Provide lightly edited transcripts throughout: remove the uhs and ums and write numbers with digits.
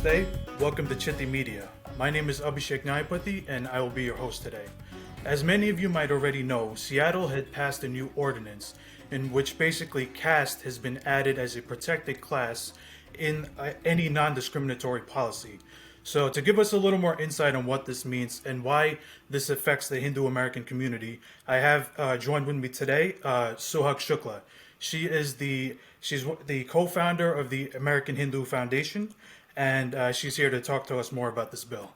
Namaste. Welcome to Chitti Media. My name is Abhishek Nyapati and I will be your host today. As many of you might already know, Seattle had passed a new ordinance in which basically caste has been added as a protected class in any non-discriminatory policy. So to give us a little more insight on what this means and why this affects the Hindu American community, I have joined with me today Suhag Shukla. She's the co-founder of the American Hindu Foundation, and she's here to talk to us more about this bill.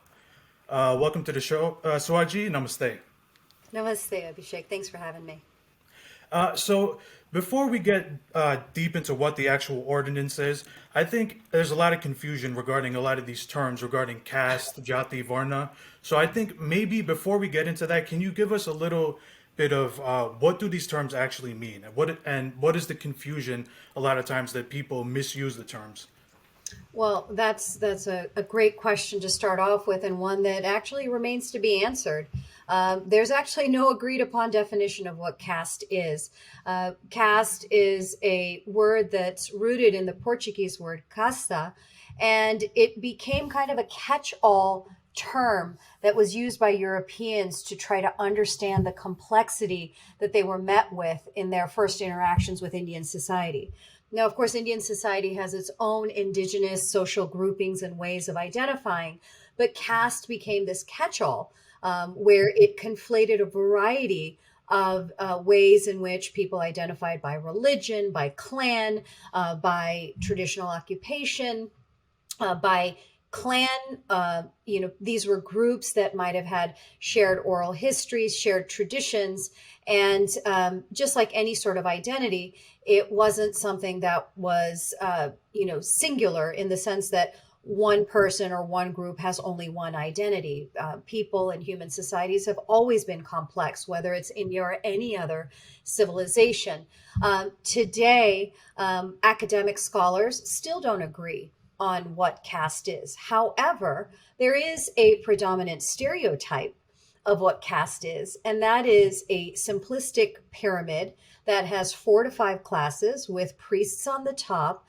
Welcome to the show, Suhagji. Namaste. Namaste, Abhishek. Thanks for having me. So before we get deep into what the actual ordinance is, I think there's a lot of confusion regarding a lot of these terms regarding caste, jati, varna. So I think maybe before we get into that, can you give us a little bit of what do these terms actually mean, and what is the confusion a lot of times that people misuse the terms? Well, that's a great question to start off with, and one that actually remains to be answered. There's actually no agreed upon definition of what caste is. Caste is a word that's rooted in the Portuguese word casta, and it became kind of a catch-all term that was used by Europeans to try to understand the complexity that they were met with in their first interactions with Indian society. Now, of course, Indian society has its own indigenous social groupings and ways of identifying, but caste became this catch-all where it conflated a variety of ways in which people identified by religion, by clan, by traditional occupation, by clan. These were groups that might have had shared oral histories, shared traditions, and just like any sort of identity, it wasn't something that was singular in the sense that one person or one group has only one identity. People and human societies have always been complex, whether it's India or any other civilization. Today, academic scholars still don't agree on what caste is. However, there is a predominant stereotype of what caste is, and that is a simplistic pyramid that has 4 to 5 classes with priests on the top,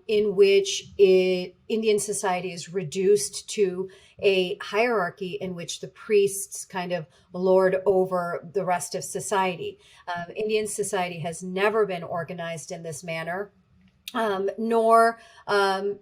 in which Indian society is reduced to a hierarchy in which the priests kind of lord over the rest of society. Indian society has never been organized in this manner. Nor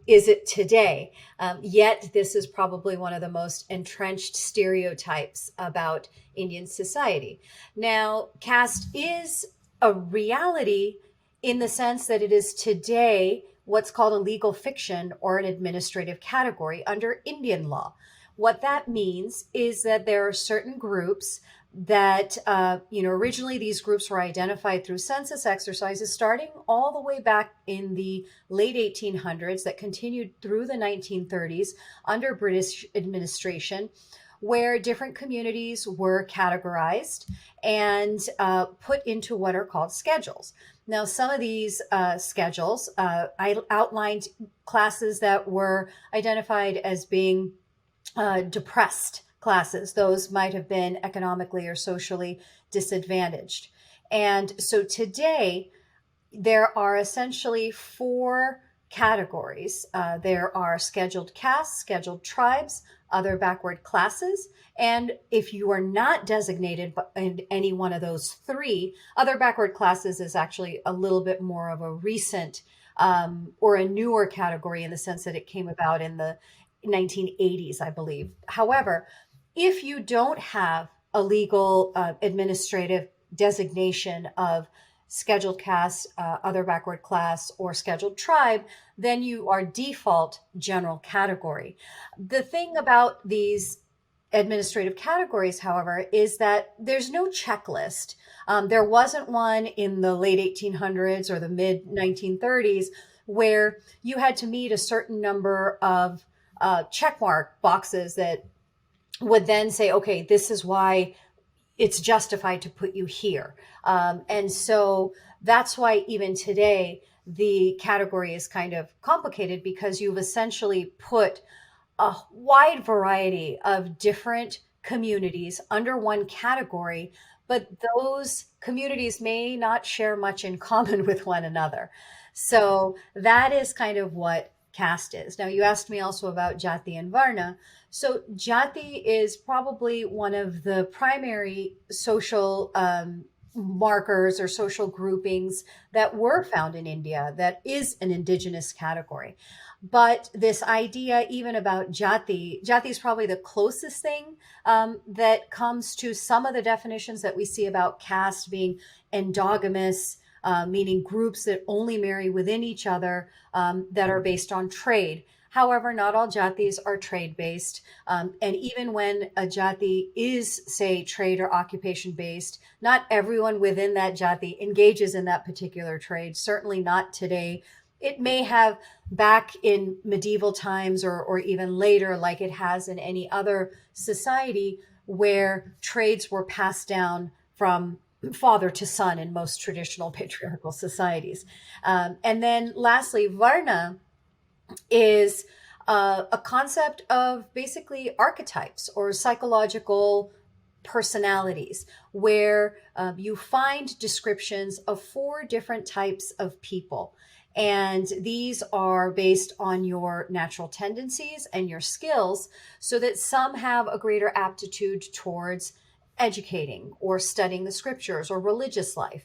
is it today. Yet, this is probably one of the most entrenched stereotypes about Indian society. Now, caste is a reality in the sense that it is today what's called a legal fiction or an administrative category under Indian law. What that means is that there are certain groups that, originally these groups were identified through census exercises starting all the way back in the late 1800s that continued through the 1930s under British administration, where different communities were categorized and put into what are called schedules. Now, some of these schedules, I outlined classes that were identified as being depressed classes. Those might have been economically or socially disadvantaged. And so today, there are essentially 4 categories. There are scheduled castes, scheduled tribes, other backward classes. And if you are not designated in any one of those 3, other backward classes is actually a little bit more of a recent or a newer category in the sense that it came about in the 1980s, I believe. However, if you don't have a legal administrative designation of scheduled caste, other backward class, or scheduled tribe, then you are default general category. The thing about these administrative categories, however, is that there's no checklist. There wasn't one in the late 1800s or the mid 1930s where you had to meet a certain number of checkmark boxes that would then say, okay, this is why it's justified to put you here. And so that's why even today, the category is kind of complicated because you've essentially put a wide variety of different communities under one category, but those communities may not share much in common with one another. So that is kind of what caste is. Now, you asked me also about jati and varna. So, jati is probably one of the primary social markers or social groupings that were found in India that is an indigenous category. But this idea, even about jati is probably the closest thing that comes to some of the definitions that we see about caste being endogamous, meaning groups that only marry within each other that are based on trade. However, not all jatis are trade based. And even when a jati is, say, trade or occupation based, not everyone within that jati engages in that particular trade, certainly not today. It may have back in medieval times or even later, like it has in any other society where trades were passed down from father to son in most traditional patriarchal societies. And then lastly, Varna is a concept of basically archetypes or psychological personalities where you find descriptions of four different types of people. And these are based on your natural tendencies and your skills, so that some have a greater aptitude towards educating or studying the scriptures or religious life.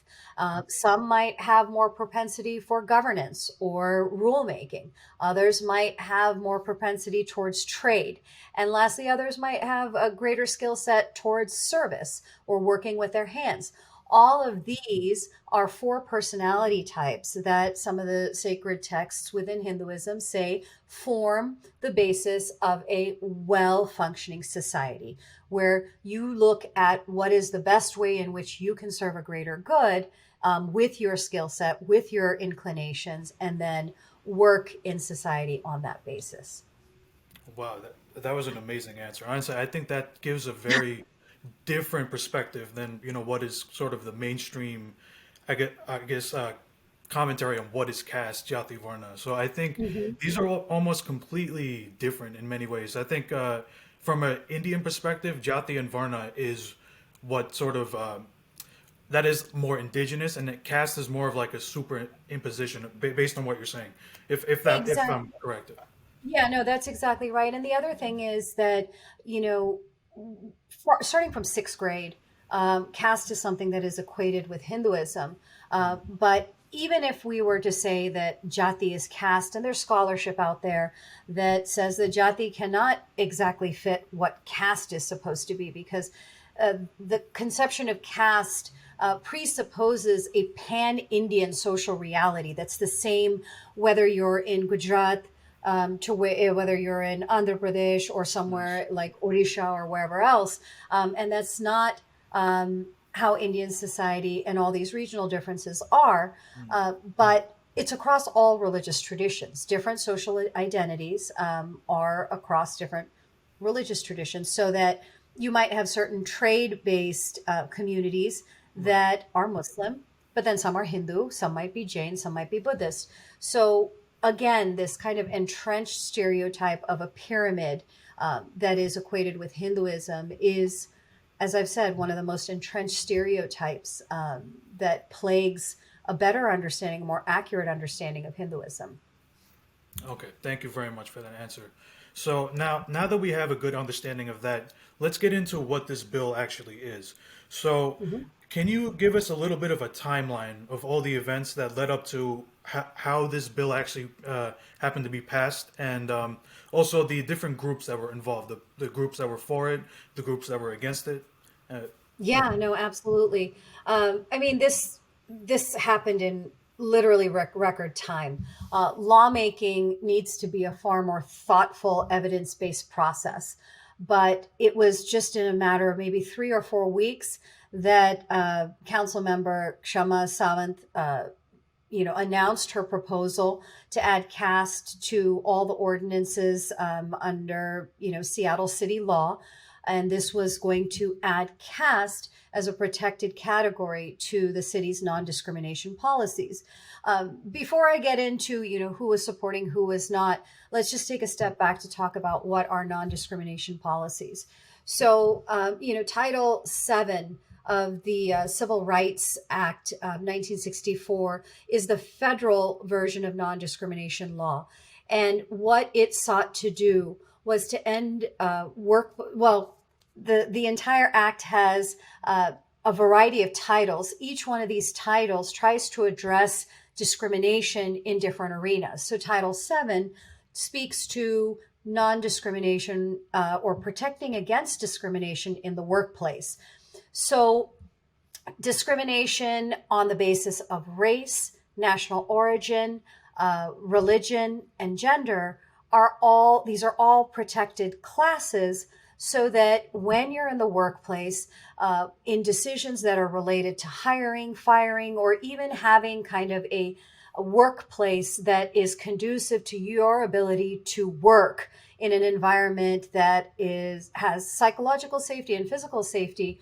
Some might have more propensity for governance or rulemaking. Others might have more propensity towards trade. And lastly, others might have a greater skill set towards service or working with their hands. All of these are four personality types that some of the sacred texts within Hinduism say form the basis of a well functioning society, where you look at what is the best way in which you can serve a greater good with your skill set, with your inclinations, and then work in society on that basis. Wow, that was an amazing answer. Honestly, I think that gives a very different perspective than what is sort of the mainstream, I guess, commentary on what is caste, jati, varna. So I think Mhm. these are almost completely different in many ways. I think from an Indian perspective, jati and varna is what sort of that is more indigenous, and that caste is more of like a super imposition based on what you're saying. If Exactly. I'm correct. Yeah, no, that's exactly right. And the other thing is that, you know, starting from sixth grade, caste is something that is equated with Hinduism. But even if we were to say that jati is caste, and there's scholarship out there that says that jati cannot exactly fit what caste is supposed to be, because the conception of caste presupposes a pan Indian social reality that's the same whether you're in Gujarat, whether you're in Andhra Pradesh or Nice. somewhere like Odisha or wherever else. And that's not how Indian society and all these regional differences are. But it's across all religious traditions. Different social identities are across different religious traditions, so that you might have certain trade based communities Right. that are Muslim, but then some are Hindu, some might be Jain, some might be Buddhist. So, again, this kind of entrenched stereotype of a pyramid that is equated with Hinduism is, as I've said, one of the most entrenched stereotypes that plagues a better understanding, a more accurate understanding of Hinduism. Okay, thank you very much for that answer. So now that we have a good understanding of that, let's get into what this bill actually is. So, Mhm. can you give us a little bit of a timeline of all the events that led up to how this bill actually happened to be passed, and also the different groups that were involved, the groups that were for it, the groups that were against it? Uh, Yeah, no, absolutely. I mean, this happened in literally record time. Lawmaking needs to be a far more thoughtful, evidence-based process. But it was just in a matter of maybe 3 or 4 weeks that Council Member Kshama Sawant, announced her proposal to add caste to all the ordinances under, Seattle city law. And this was going to add caste as a protected category to the city's non-discrimination policies. Before I get into, who was supporting, who was not, let's just take a step back to talk about what are non-discrimination policies. So, Title 7 of the Civil Rights Act of 1964 is the federal version of non discrimination law. And what it sought to do was to end work. Well, the entire act has a variety of titles. Each one of these titles tries to address discrimination in different arenas. So Title VII speaks to non-discrimination or protecting against discrimination in the workplace. So discrimination on the basis of race, national origin, religion, and gender these are all protected classes, so that when you're in the workplace, in decisions that are related to hiring, firing, or even having kind of a workplace that is conducive to your ability to work in an environment that has psychological safety and physical safety,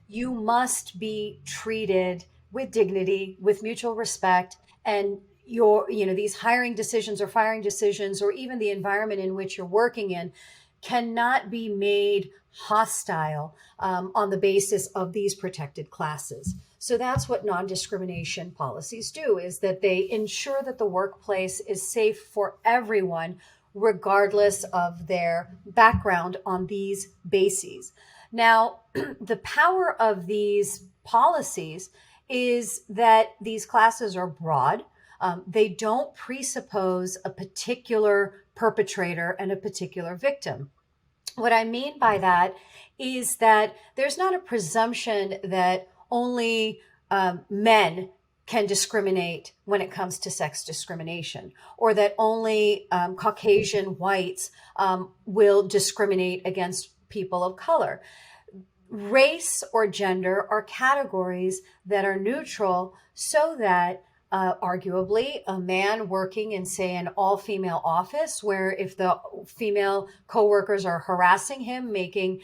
you must be treated with dignity, with mutual respect, and these hiring decisions or firing decisions, or even the environment in which you're working in, cannot be made hostile on the basis of these protected classes. So that's what non-discrimination policies do, is that they ensure that the workplace is safe for everyone, regardless of their background on these bases. Now, the power of these policies is that these classes are broad. They don't presuppose a particular perpetrator and a particular victim. What I mean by that is that there's not a presumption that only men can discriminate when it comes to sex discrimination, or that only Caucasian whites will discriminate against people of color. Race or gender are categories that are neutral, so that arguably a man working in, say, an all-female office, where if the female coworkers are harassing him, making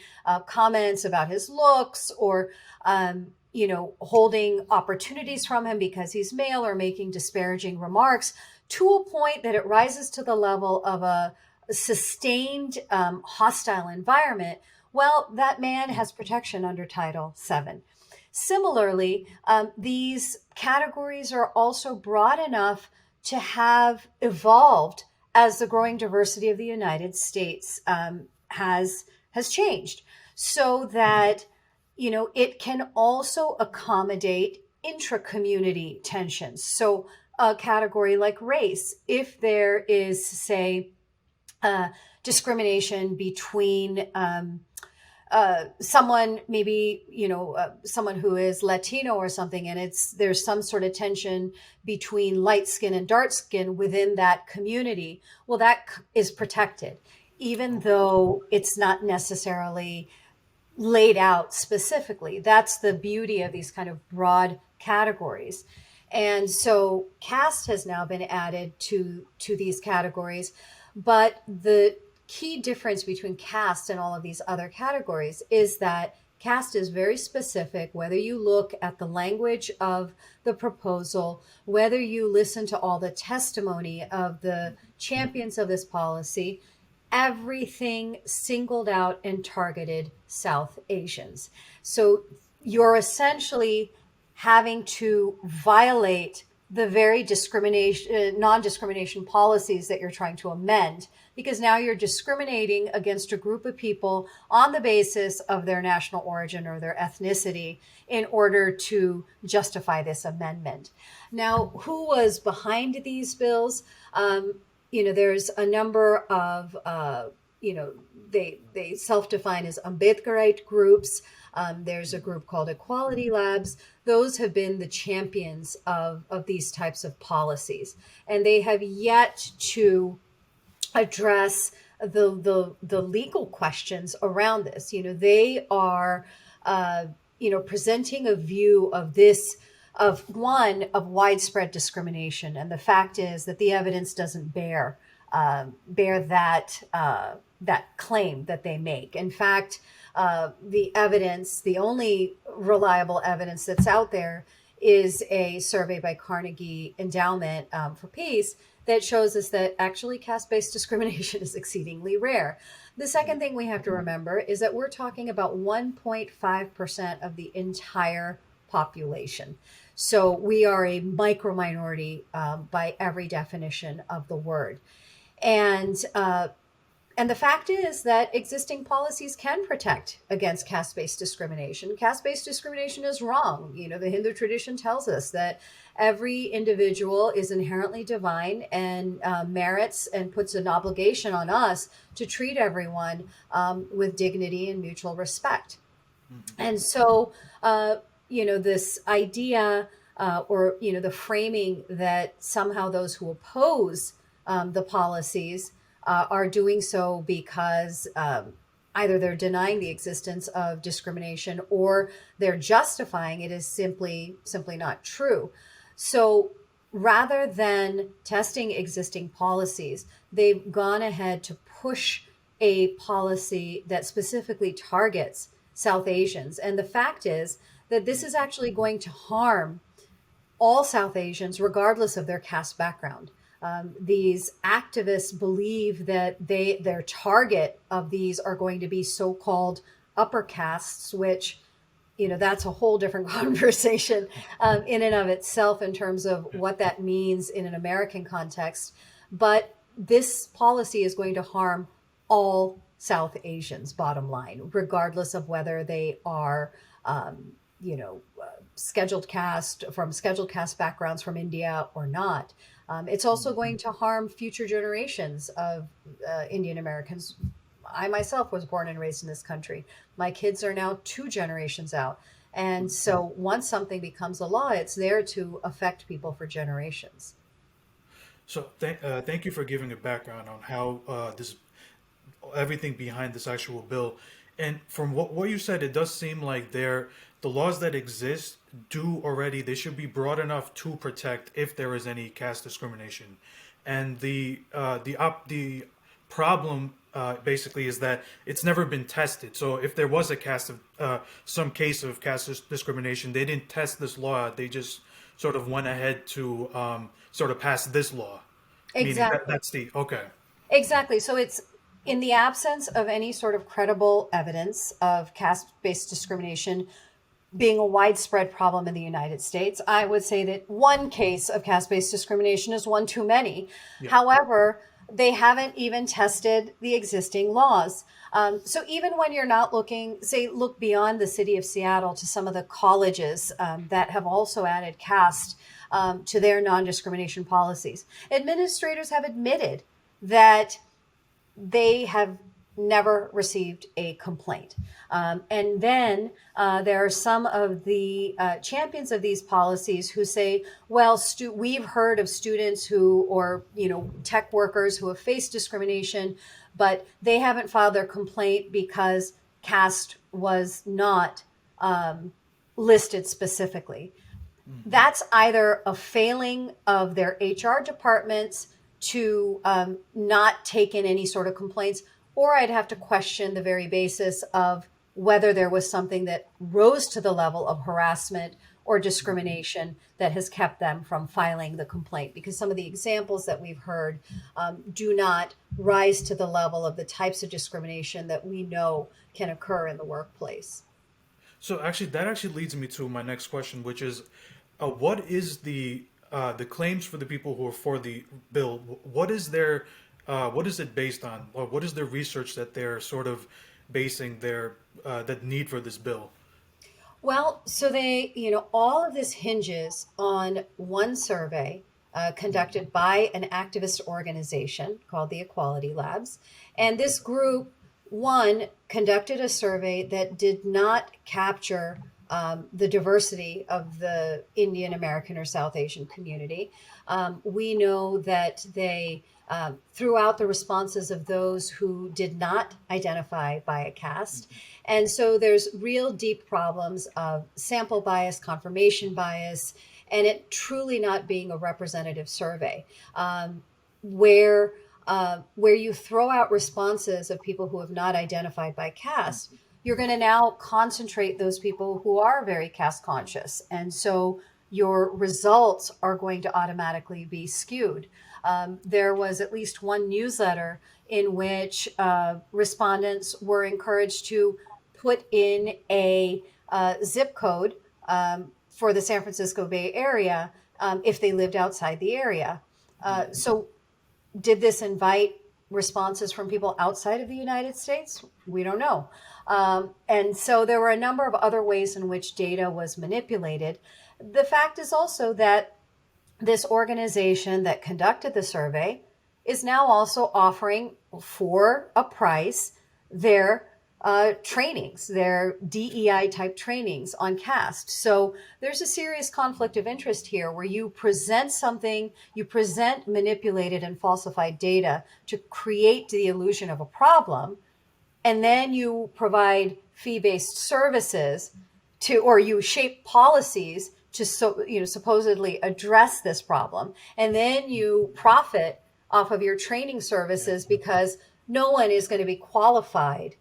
comments about his looks, or holding opportunities from him because he's male, or making disparaging remarks, to a point that it rises to the level of a sustained hostile environment, well, that man has protection under Title VII. Similarly, these categories are also broad enough to have evolved as the growing diversity of the United States has changed, so that it can also accommodate intra-community tensions. So a category like race, if there is, say, discrimination between someone, maybe someone who is Latino or something, and there's some sort of tension between light skin and dark skin within that community, well, that is protected, even though it's not necessarily laid out specifically. That's the beauty of these kind of broad categories. And so caste has now been added to these categories, but the key difference between caste and all of these other categories is that caste is very specific. Whether you look at the language of the proposal, whether you listen to all the testimony of the champions of this policy, everything singled out and targeted South Asians. So you're essentially having to violate the very non-discrimination policies that you're trying to amend, because now you're discriminating against a group of people on the basis of their national origin or their ethnicity in order to justify this amendment. Now, who was behind these bills? There's a number of, they self-define as Ambedkarite groups. There's a group called Equality Labs. Those have been the champions of these types of policies, and they have yet to address the legal questions around this. They are, presenting a view of this, of widespread discrimination, and the fact is that the evidence doesn't bear that claim that they make. In fact, the only reliable evidence that's out there is a survey by Carnegie Endowment for Peace that shows us that actually caste-based discrimination is exceedingly rare. The second thing we have to remember is that we're talking about 1.5% of the entire population. So we are a micro minority by every definition of the word. And and the fact is that existing policies can protect against caste based discrimination. Caste based discrimination is wrong. You know, the Hindu tradition tells us that every individual is inherently divine and merits and puts an obligation on us to treat everyone with dignity and mutual respect. And so, this idea the framing that somehow those who oppose the policies are doing so because either they're denying the existence of discrimination or they're justifying it is simply not true. So rather than testing existing policies, they've gone ahead to push a policy that specifically targets South Asians. And the fact is that this is actually going to harm all South Asians, regardless of their caste background. These activists believe that their target of these are going to be so-called upper castes, which that's a whole different conversation in and of itself in terms of what that means in an American context. But this policy is going to harm all South Asians, bottom line, regardless of whether they are, scheduled caste backgrounds from India or not. It's also going to harm future generations of Indian Americans. I myself was born and raised in this country. My kids are now two generations out. And so once something becomes a law, it's there to affect people for generations. So thank you for giving a background on how this everything behind this actual bill. And from what you said, it does seem like the laws that exist do already they should be broad enough to protect if there is any caste discrimination. And the problem basically is that it's never been tested. So if there was a some case of discrimination, they didn't test this law. They just sort of went ahead to sort of pass this law. Meaning Exactly. that's the okay. Exactly. So it's in the absence of any sort of credible evidence of caste based discrimination being a widespread problem in the United States, I would say that one case of caste based discrimination is one too many. Yeah. However, they haven't even tested the existing laws. So even when you're not looking, say, look beyond the city of Seattle to some of the colleges that have also added caste to their non discrimination policies, administrators have admitted that they have never received a complaint. And then there are some of the champions of these policies who say, well, we've heard of students or tech workers who have faced discrimination, but they haven't filed their complaint because caste was not listed specifically. That's either a failing of their HR departments to not take in any sort of complaints, or I'd have to question the very basis of whether there was something that rose to the level of harassment or discrimination that has kept them from filing the complaint. Because some of the examples that we've heard do not rise to the level of the types of discrimination that we know can occur in the workplace. So actually, that actually leads me to my next question, which is, what is the claims for the people who are for the bill? What is it based on, or what is the research that they're sort of basing their that need for this bill? Well, so all of this hinges on one survey conducted by an activist organization called the Equality Labs. And this group, one, conducted a survey that did not capture the diversity of the Indian American or South Asian community. We know that they, throughout the responses of those who did not identify by a caste. And so there's real deep problems of sample bias, confirmation bias, and it truly not being a representative survey. Where where you throw out responses of people who have not identified by caste, you're going to now concentrate those people who are very caste conscious. And so your results are going to automatically be skewed. There was at least one newsletter in which respondents were encouraged to put in a zip code for the San Francisco Bay Area if they lived outside the area. So Did this invite responses from people outside of the United States? We don't know. And so there were a number of other ways in which data was manipulated. The fact is also that this organization that conducted the survey is now also offering for a price their trainings, their DEI type trainings on caste. So there's a serious conflict of interest here where you present something, you present manipulated and falsified data to create the illusion of a problem, and then you provide fee-based services to, or you shape policies to supposedly address this problem, and then you profit off of your training services because no one is going to be qualified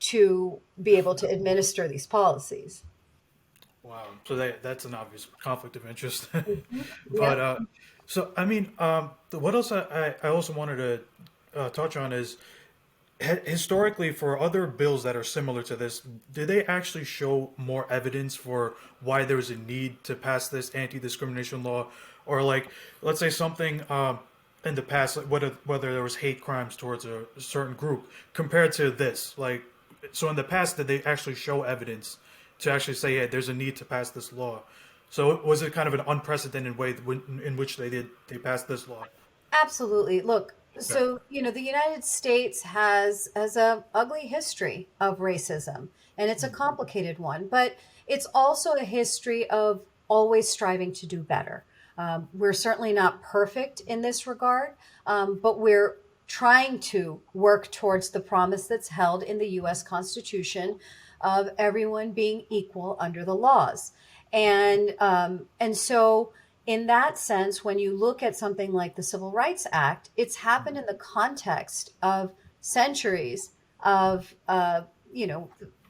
to be able to administer these policies. Wow. So that's an obvious conflict of interest. Mhm. But Yep. so I mean, what else I also wanted to touch on is historically for other bills that are similar to this, did they actually show more evidence for why there's a need to pass this anti-discrimination law, or like let's say something in the past, like whether there was hate crimes towards a certain group compared to this, like so in the past did they actually show evidence to actually say, yeah, there's a need to pass this law? So was it kind of an unprecedented way in which they passed this law? Absolutely. Look, Okay. so the United States has a ugly history of racism, and it's a complicated one, but it's also a history of always striving to do better. We're certainly not perfect in this regard, but we're trying to work towards the promise that's held in the U.S. Constitution of everyone being equal under the laws, and so in that sense, when you look at something like the Civil Rights Act, it's happened in the context of centuries of,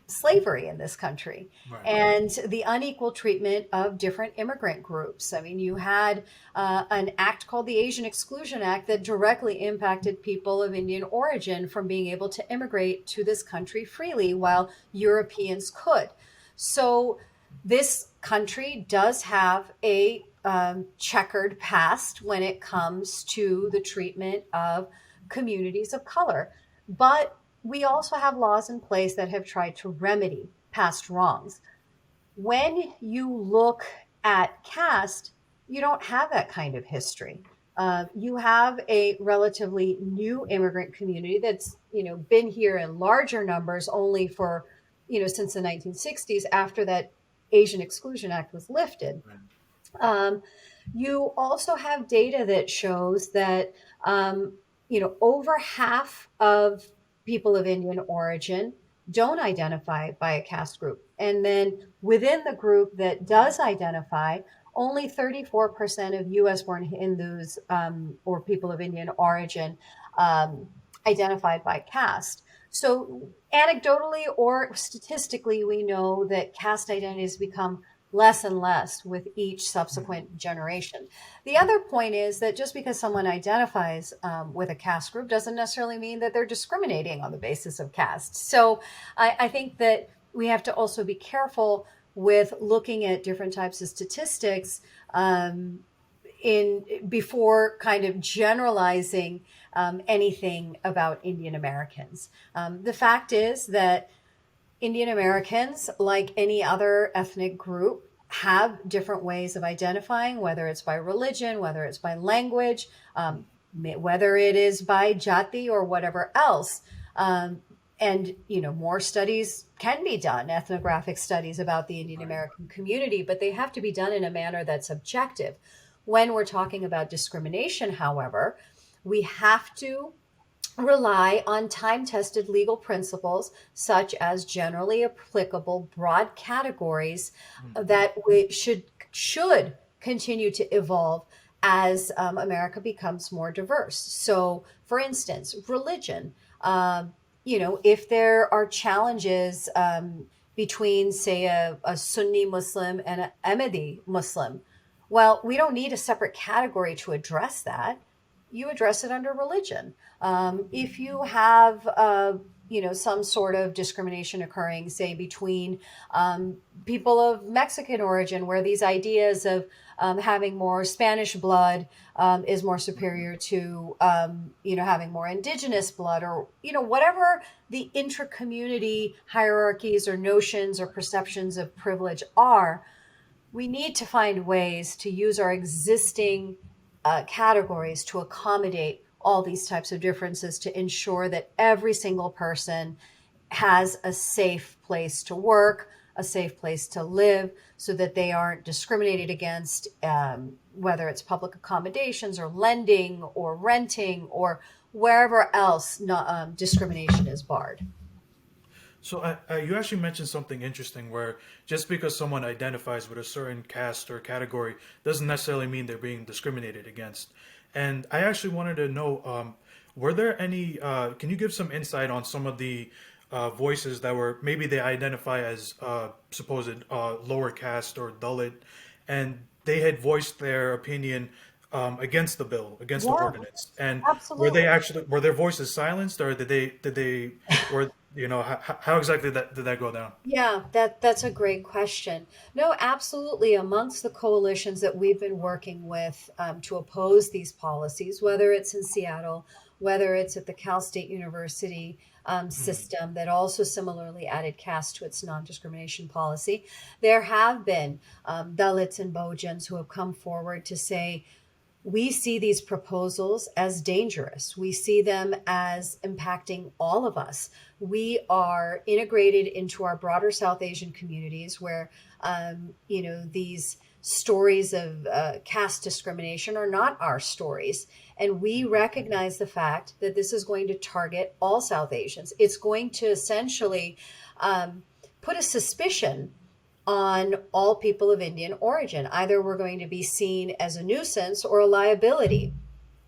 slavery in this country Right. and the unequal treatment of different immigrant groups. I mean, you had an act called the Asian Exclusion Act that directly impacted people of Indian origin from being able to immigrate to this country freely while Europeans could. So this country does have a checkered past when it comes to the treatment of communities of color. But we also have laws in place that have tried to remedy past wrongs. When you look at caste, you don't have that kind of history. You have a relatively new immigrant community that's been here in larger numbers only for since the 1960s after that Asian Exclusion Act was lifted. Right. Um, you also have data that shows that over half of people of Indian origin don't identify by a caste group, and then within the group that does identify, only 34% of U.S. born Hindus or people of Indian origin um, identified by caste. So, anecdotally or statistically, we know that caste identities become less and less with each subsequent generation. The other point is that just because someone identifies with a caste group doesn't necessarily mean that they're discriminating on the basis of caste. So I think that we have to also be careful with looking at different types of statistics in before kind of generalizing anything about Indian Americans. The fact is that Indian Americans, like any other ethnic group, have different ways of identifying, whether it's by religion, whether it's by language, whether it is by jati or whatever else. And more studies can be done, ethnographic studies about the Indian Right. American community, but they have to be done in a manner that's objective. When we're talking about discrimination, however, we have to rely on time tested legal principles such as generally applicable broad categories that we should continue to evolve as America becomes more diverse. So, for instance, religion. If there are challenges between, say, a Sunni Muslim and an Ahmadi Muslim, well, we don't need a separate category to address that. You address it under religion. If you have some sort of discrimination occurring, say, between um, people of Mexican origin, where these ideas of having more Spanish blood is more superior to, having more indigenous blood, or, whatever the intra-community hierarchies or notions or perceptions of privilege are. We need to find ways to use our existing categories to accommodate all these types of differences to ensure that every single person has a safe place to work, a safe place to live, so that they aren't discriminated against, whether it's public accommodations or lending or renting or wherever else discrimination is barred. So you actually mentioned something interesting where just because someone identifies with a certain caste or category doesn't necessarily mean they're being discriminated against. And I actually wanted to know, were there any, can you give some insight on some of the voices that were maybe they identify as supposed lower caste or Dalit, and they had voiced their opinion against the bill, against the Yeah, ordinance, and absolutely. were their voices silenced, or did they or how exactly did that go down? Yeah, that's a great question. No, absolutely. Amongst the coalitions that we've been working with to oppose these policies, whether it's in Seattle, whether it's at the Cal State University Mm, system that also similarly added caste to its non-discrimination policy, there have been Dalits and Bojans who have come forward to say, we see these proposals as dangerous. We see them as impacting all of us. We are integrated into our broader South Asian communities where, these stories of caste discrimination are not our stories. And we recognize the fact that this is going to target all South Asians. It's going to essentially put a suspicion on all people of Indian origin. Either we're going to be seen as a nuisance or a liability.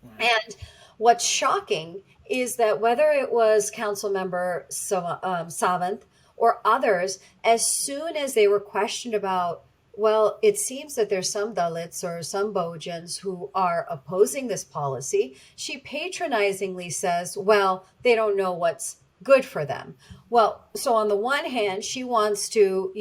right. And what's shocking is that whether it was Council Member Savant or others, as soon as they were questioned about, well, it seems that there's some Dalits or some Bojans who are opposing this policy, she patronizingly says, well, they don't know what's good for them. Well, so on the one hand, she wants to,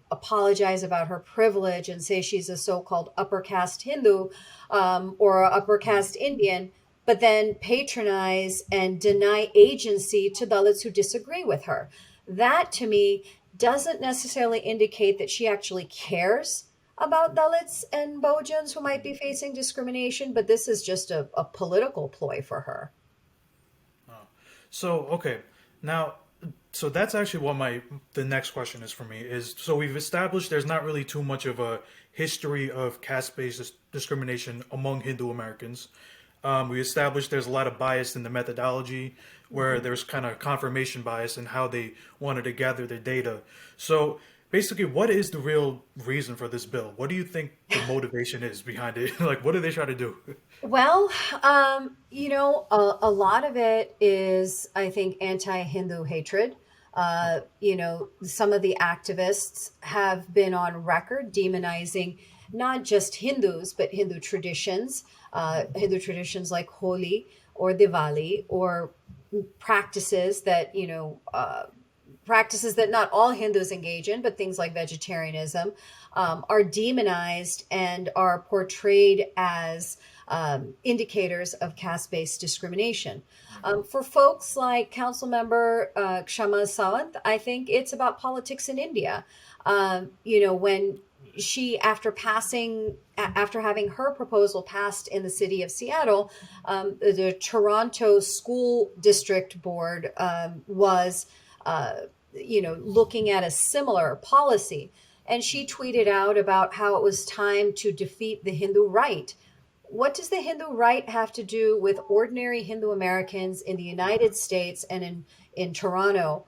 apologize about her privilege and say she's a so-called upper caste Hindu or a upper caste Indian, but then patronize and deny agency to Dalits who disagree with her. That to me doesn't necessarily indicate that she actually cares about Dalits and Bojans who might be facing discrimination, but this is just a political ploy for her. So okay, now so that's actually what my the next question is for me is so we've established there's not really too much of a history of caste-based discrimination among Hindu Americans. We established there's a lot of bias in the methodology where Mhm. there's kind of confirmation bias in how they wanted to gather their data. So basically, what is the real reason for this bill? What do you think the motivation is behind it? Like, what do they try to do? Well, a lot of it is, I think, anti-Hindu hatred. Some of the activists have been on record demonizing not just Hindus, but Hindu traditions like Holi or Diwali, or practices that, practices that not all Hindus engage in, but things like vegetarianism, are demonized and are portrayed as indicators of caste based discrimination. For folks like Council Member Kshama Sawant, I think it's about politics in India. When she, after having her proposal passed in the city of Seattle, the Toronto School District Board was looking at a similar policy. And she tweeted out about how it was time to defeat the Hindu right. What does the Hindu right have to do with ordinary Hindu Americans in the United States and in Toronto,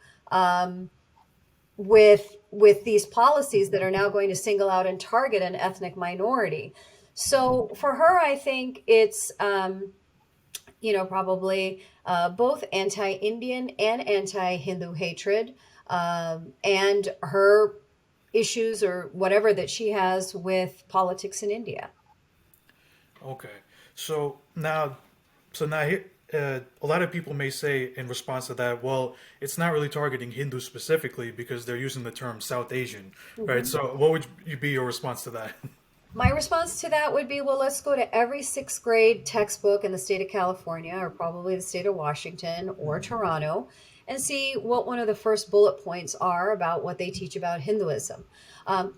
with these policies that are now going to single out and target an ethnic minority? So for her, I think it's probably both anti-Indian and anti-Hindu hatred, and her issues or whatever that she has with politics in India. Okay. So now, so now here. a lot of people may say in response to that, well, it's not really targeting Hindus specifically because they're using the term South Asian, right? Mhm. So, what would you be your response to that? My response to that would be, well, let's go to every sixth grade textbook in the state of California, or probably the state of Washington or Toronto, and see what one of the first bullet points are about what they teach about Hinduism.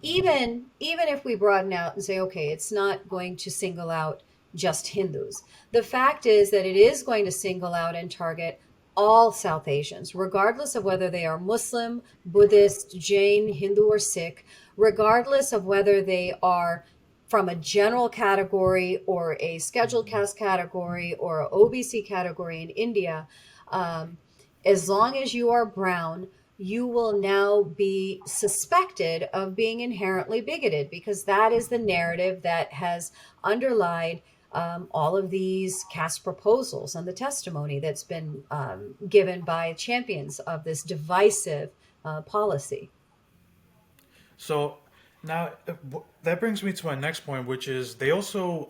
Even if we broaden out and say, okay, it's not going to single out just Hindus. The fact is that it is going to single out and target all South Asians, regardless of whether they are Muslim, Buddhist, Jain, Hindu, or Sikh, regardless of whether they are from a general category or a scheduled caste category or a OBC category in India, um, as long as you are brown, you will now be suspected of being inherently bigoted because that is the narrative that has underlied all of these caste proposals and the testimony that's been given by champions of this divisive policy. So now that brings me to my next point, which is they also,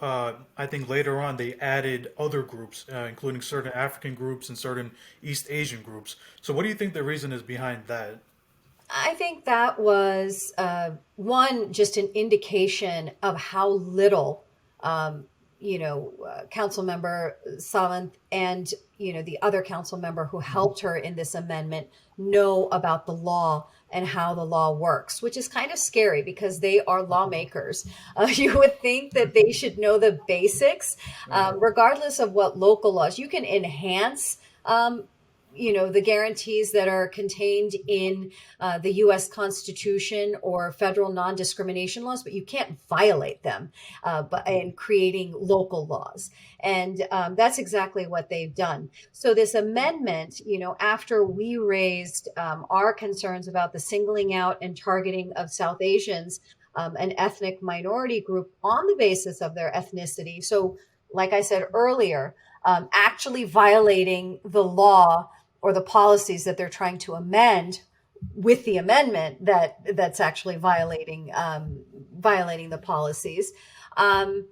I think later on, they added other groups, including certain African groups and certain East Asian groups. So, what do you think the reason is behind that? I think that was one, just an indication of how little, um, council member Savant and, the other council member who helped her in this amendment know about the law and how the law works, which is kind of scary because they are lawmakers. You would think that they should know the basics, Right. regardless of what local laws. You can enhance. The guarantees that are contained in the US Constitution or federal non discrimination laws, but you can't violate them in creating local laws. And that's exactly what they've done. So, this amendment, after we raised our concerns about the singling out and targeting of South Asians, an ethnic minority group on the basis of their ethnicity. So, like I said earlier, actually violating the law or the policies that they're trying to amend with the amendment that's actually violating the policies. Um,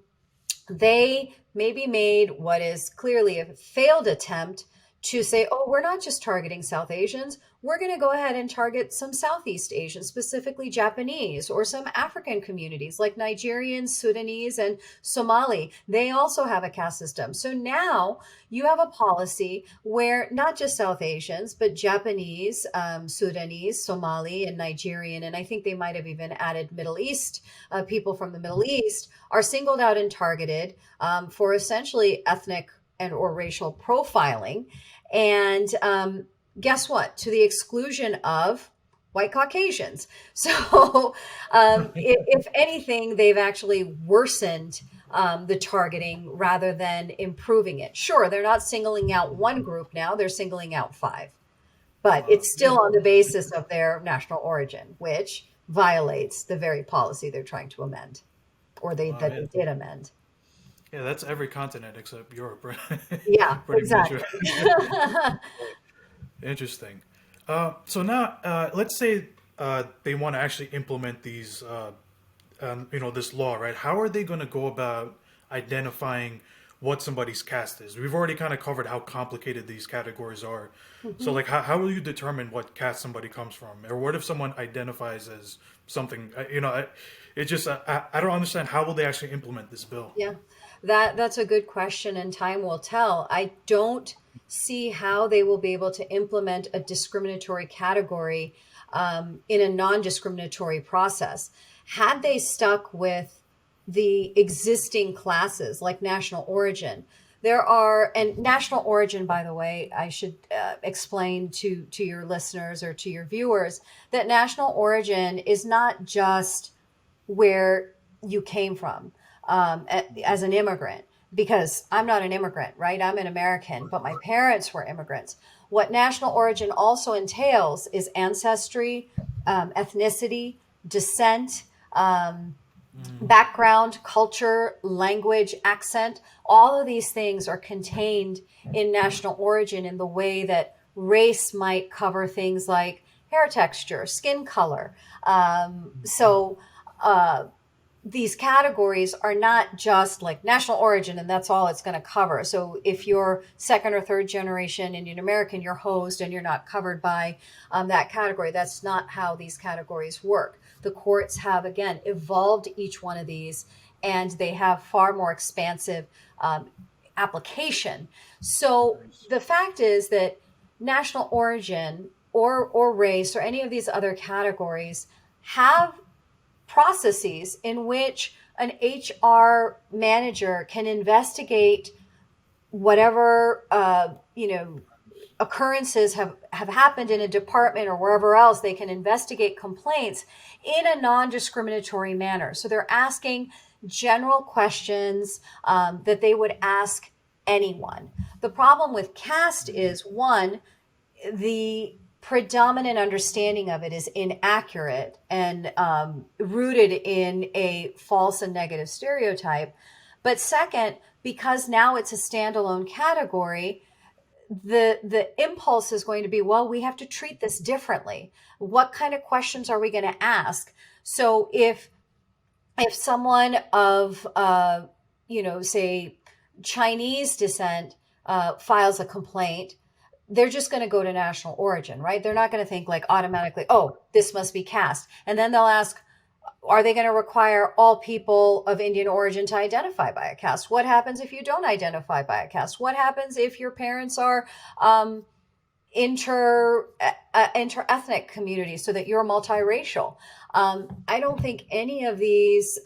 they maybe made what is clearly a failed attempt to say, oh, we're not just targeting South Asians. We're going to go ahead and target some Southeast Asians, specifically Japanese, or some African communities like Nigerians, Sudanese, and Somali. They also have a caste system. So now you have a policy where not just South Asians, but Japanese, Sudanese, Somali, and Nigerian, and I think they might have even added Middle East, people from the Middle East, are singled out and targeted for essentially ethnic and or racial profiling. And guess what? To the exclusion of white Caucasians. So, if anything, they've actually worsened the targeting rather than improving it. Sure, they're not singling out one group now, they're singling out five, but it's Yeah. still on the basis of their national origin, which violates the very policy they're trying to amend, or Wow. that Yeah. they did amend. Yeah. That's every continent except Europe, right? Yeah, Pretty much. exactly. Interesting. So now, let's say they want to actually implement these, this law, right? How are they going to go about identifying what somebody's caste is? We've already kind of covered how complicated these categories are. So, Mhm. like, how will you determine what caste somebody comes from, or what if someone identifies as something? It just I don't understand how will they actually implement this bill. Yeah, that's a good question, and time will tell. I don't see how they will be able to implement a discriminatory category in a non-discriminatory process. Had they stuck with the existing classes like national origin, there are, and national origin, by the way, I should explain to your listeners or to your viewers that national origin is not just where you came from as an immigrant, because I'm not an immigrant, right? I'm an American, but my parents were immigrants. What national origin also entails is ancestry, ethnicity, descent, um, Mm, background, culture, language, accent. All of these things are contained in national origin in the way that race might cover things like hair texture, skin color. So, uh, these categories are not just like national origin and that's all it's going to cover. So if you're second or third generation Indian American, you're hosed and you're not covered by that category. That's not how these categories work. The courts have, again, evolved each one of these, and they have far more expansive um, application. So Nice. the fact is that national origin or race or any of these other categories have processes in which an HR manager can investigate whatever occurrences have happened in a department or wherever else. They can investigate complaints in a non-discriminatory manner. So they're asking general questions that they would ask anyone. The problem with caste is, one, the predominant understanding of it is inaccurate and rooted in a false and negative stereotype. But second, because now it's a standalone category, the impulse is going to be, well, we have to treat this differently. What kind of questions are we going to ask? So if someone of say Chinese descent files a complaint, they're just going to go to national origin, right? They're not going to think like automatically, oh, this must be caste. And then they'll ask, are they going to require all people of Indian origin to identify by a caste? What happens if you don't identify by a caste? What happens if your parents are inter-ethnic communities so that you're multiracial? I don't think any of these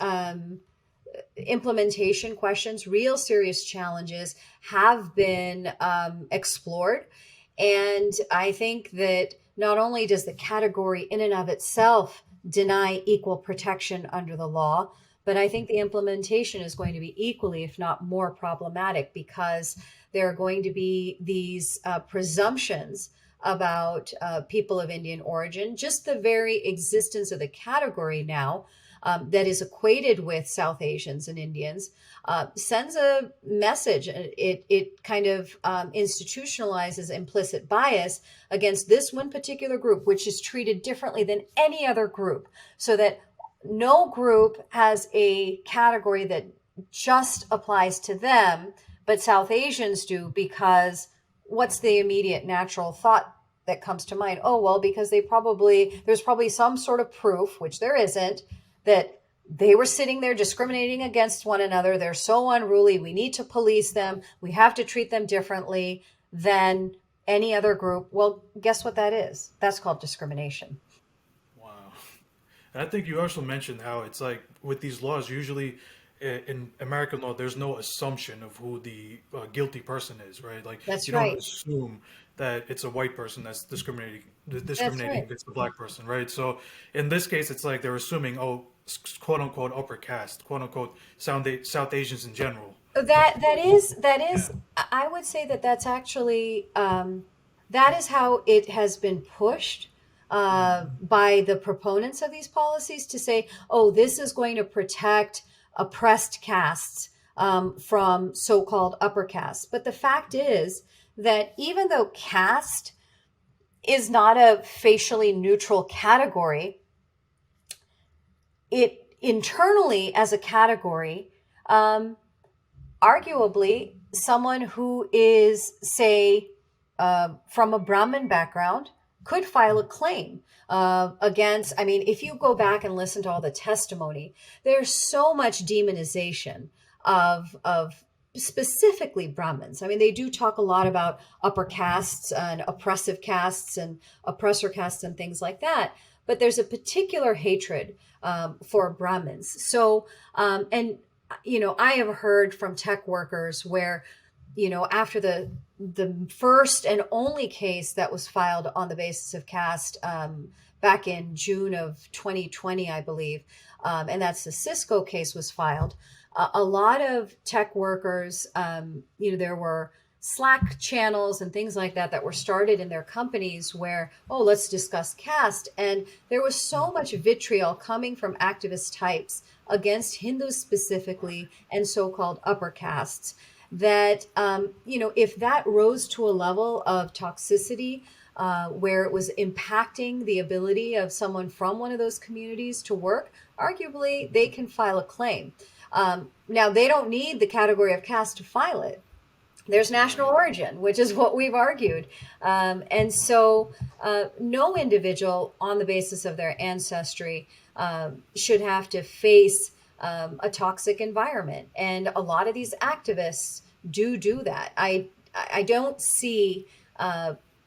implementation questions, real serious challenges, have been explored. And I think that not only does the category in and of itself deny equal protection under the law, but I think the implementation is going to be equally, if not more, problematic, because there are going to be these presumptions about people of Indian origin. Just the very existence of the category now, that is equated with South Asians and Indians, sends a message. It kind of institutionalizes implicit bias against this one particular group, which is treated differently than any other group, so that no group has a category that just applies to them, but South Asians do, because what's the immediate natural thought that comes to mind? Oh, well, because there's probably some sort of proof, which there isn't, that they were sitting there discriminating against one another. They're so unruly. We need to police them. We have to treat them differently than any other group. Well, guess what that is? That's called discrimination. Wow. And I think you also mentioned how it's like with these laws, usually in American law, there's no assumption of who the guilty person is, right? Like That's you don't right. assume that it's a white person that's That's discriminating right. against the black person, right? So in this case, it's like they're assuming, oh, quote unquote upper caste, quote unquote South Asians in general. That is Yeah. I would say that that's actually that is how it has been pushed by the proponents of these policies, to say, oh, this is going to protect oppressed castes from so-called upper castes. But the fact is that even though caste is not a facially neutral category, it internally as a category, um, arguably, someone who is, say, from a Brahmin background could file a claim against. I mean, if you go back and listen to all the testimony, there's so much demonization of specifically Brahmins. I mean, they do talk a lot about upper castes and oppressive castes and oppressor castes and things like that. But there's a particular hatred for Brahmins. So, and I have heard from tech workers where, after the first and only case that was filed on the basis of caste back in June of 2020, I believe, and that's the Cisco case was filed. A lot of tech workers, there were Slack channels and things like that were started in their companies where, oh, let's discuss caste. And there was so much vitriol coming from activist types against Hindus specifically and so-called upper castes, that if that rose to a level of toxicity, where it was impacting the ability of someone from one of those communities to work, arguably they can file a claim. Now, they don't need the category of caste to file it. There's national Right. origin, which is what we've argued. And so, no individual on the basis of their ancestry should have to face a toxic environment. And a lot of these activists do that. I don't see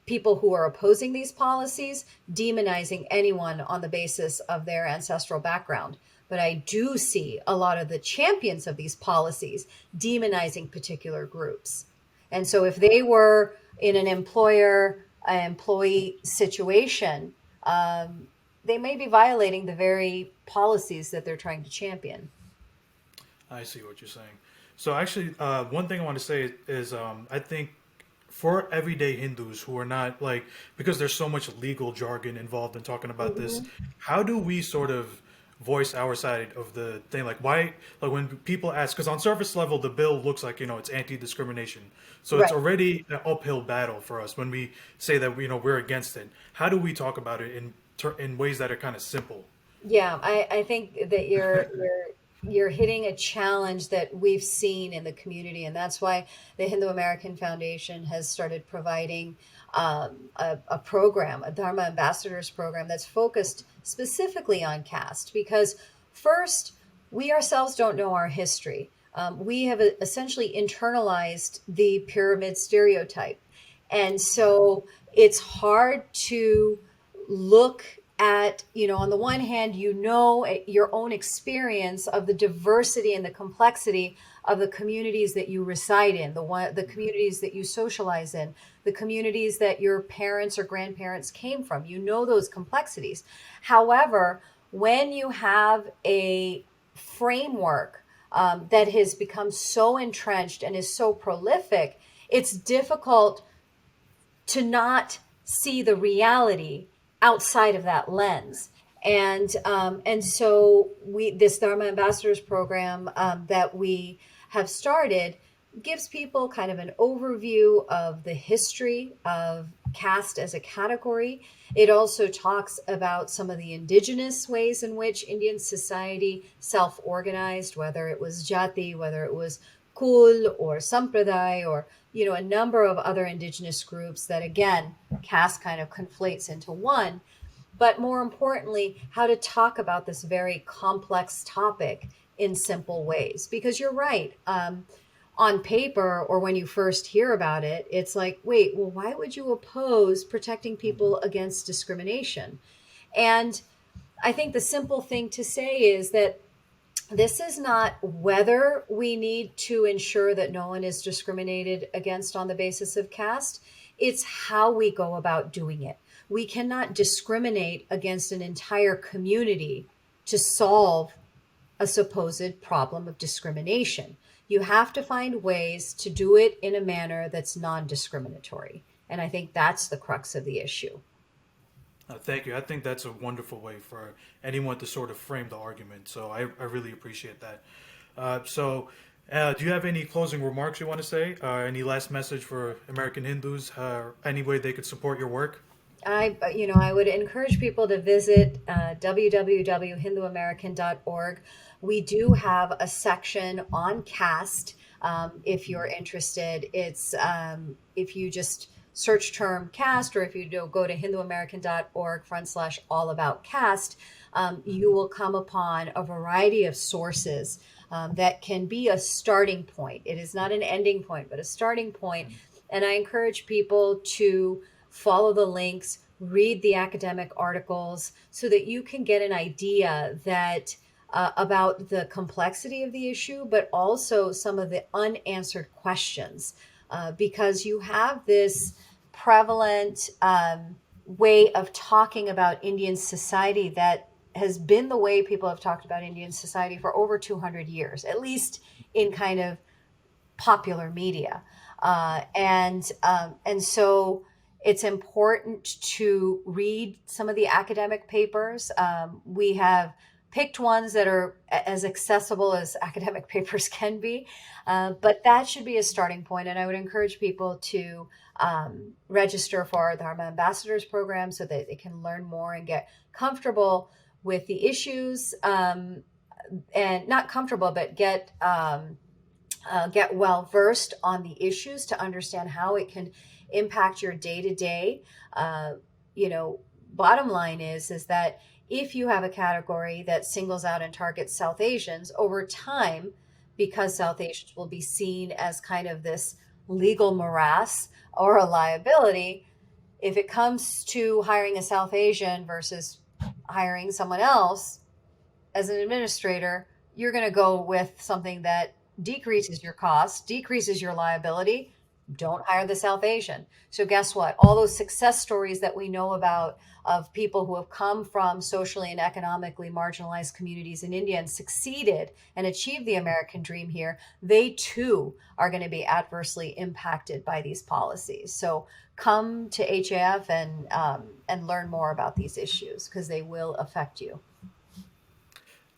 people who are opposing these policies demonizing anyone on the basis of their ancestral background. But I do see a lot of the champions of these policies demonizing particular groups. And so if they were in an employer employee situation, they may be violating the very policies that they're trying to champion. I see what you're saying. So actually, one thing I want to say is, I think for everyday Hindus who are not like, because there's so much legal jargon involved in talking about this, Mhm. how do we sort of voice our side of the thing? Like why, like when people ask, because on surface level the bill looks like it's anti-discrimination, so it's Right. already an uphill battle for us when we say that we're against it. How do we talk about it in ways that are kind of simple? Yeah, I think that you're hitting a challenge that we've seen in the community, and that's why the Hindu American Foundation has started providing a program, a Dharma Ambassadors program that's focused specifically on caste. Because first, we ourselves don't know our history. We have essentially internalized the pyramid stereotype, and so it's hard to look at, on the one hand, your own experience of the diversity and the complexity of the communities that you reside in, the communities that you socialize in, the communities that your parents or grandparents came from. You know those complexities. However, when you have a framework that has become so entrenched and is so prolific, it's difficult to not see the reality outside of that lens. And so we this Dharma Ambassadors program that we have started gives people kind of an overview of the history of caste as a category. It also talks about some of the indigenous ways in which Indian society self-organized, whether it was jati, whether it was kul or sampradaya, or a number of other indigenous groups that, again, caste kind of conflates into one. But more importantly, how to talk about this very complex topic in simple ways. Because you're right. On paper, or when you first hear about it, it's like, wait, well, why would you oppose protecting people against discrimination? And I think the simple thing to say is that this is not whether we need to ensure that no one is discriminated against on the basis of caste. It's how we go about doing it. We cannot discriminate against an entire community to solve a supposed problem of discrimination. You have to find ways to do it in a manner that's non discriminatory. And I think that's the crux of the issue. Thank you. I think that's a wonderful way for anyone to sort of frame the argument. So I really appreciate that. Do you have any closing remarks you want to say? Any last message for American Hindus? Any way they could support your work? I would encourage people to visit www.hinduamerican.org. We do have a section on caste. If you're interested, it's if you just search term caste, or if you go to hinduamerican.org/all about caste, you will come upon a variety of sources that can be a starting point. It is not an ending point, but a starting point. And I encourage people to follow the links, read the academic articles, so that you can get an idea that about the complexity of the issue, but also some of the unanswered questions, because you have this prevalent way of talking about Indian society that has been the way people have talked about Indian society for over 200 years, at least in kind of popular media. And so it's important to read some of the academic papers. We have picked ones that are as accessible as academic papers can be, but that should be a starting point. And I would encourage people to register for the Dharma Ambassadors program so that they can learn more and get comfortable with the issues, and not comfortable, but get well versed on the issues to understand how it can impact your day to day. Bottom line is that if you have a category that singles out and targets South Asians over time, because South Asians will be seen as kind of this legal morass or a liability, if it comes to hiring a South Asian versus hiring someone else as an administrator, you're going to go with something that decreases your cost, decreases your liability. Don't hire the South Asian. So guess what? All those success stories that we know about of people who have come from socially and economically marginalized communities in India and succeeded and achieved the American dream here, they too are going to be adversely impacted by these policies. So come to HAF and learn more about these issues because they will affect you.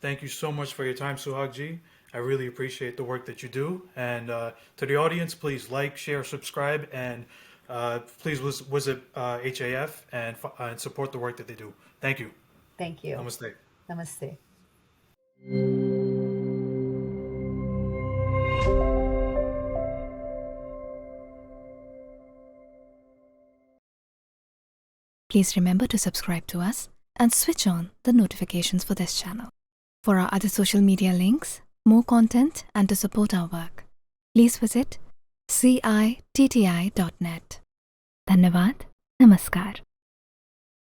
Thank you so much for your time, Suhag ji. I really appreciate the work that you do. And to the audience, please like, share, subscribe, and please visit HAF and support the work that they do. Thank you. Thank you. Namaste. Namaste. Please remember to subscribe to us and switch on the notifications for this channel. For our other social media links, more content, and to support our work, please visit citti.net. Dhanyavad. Namaskar.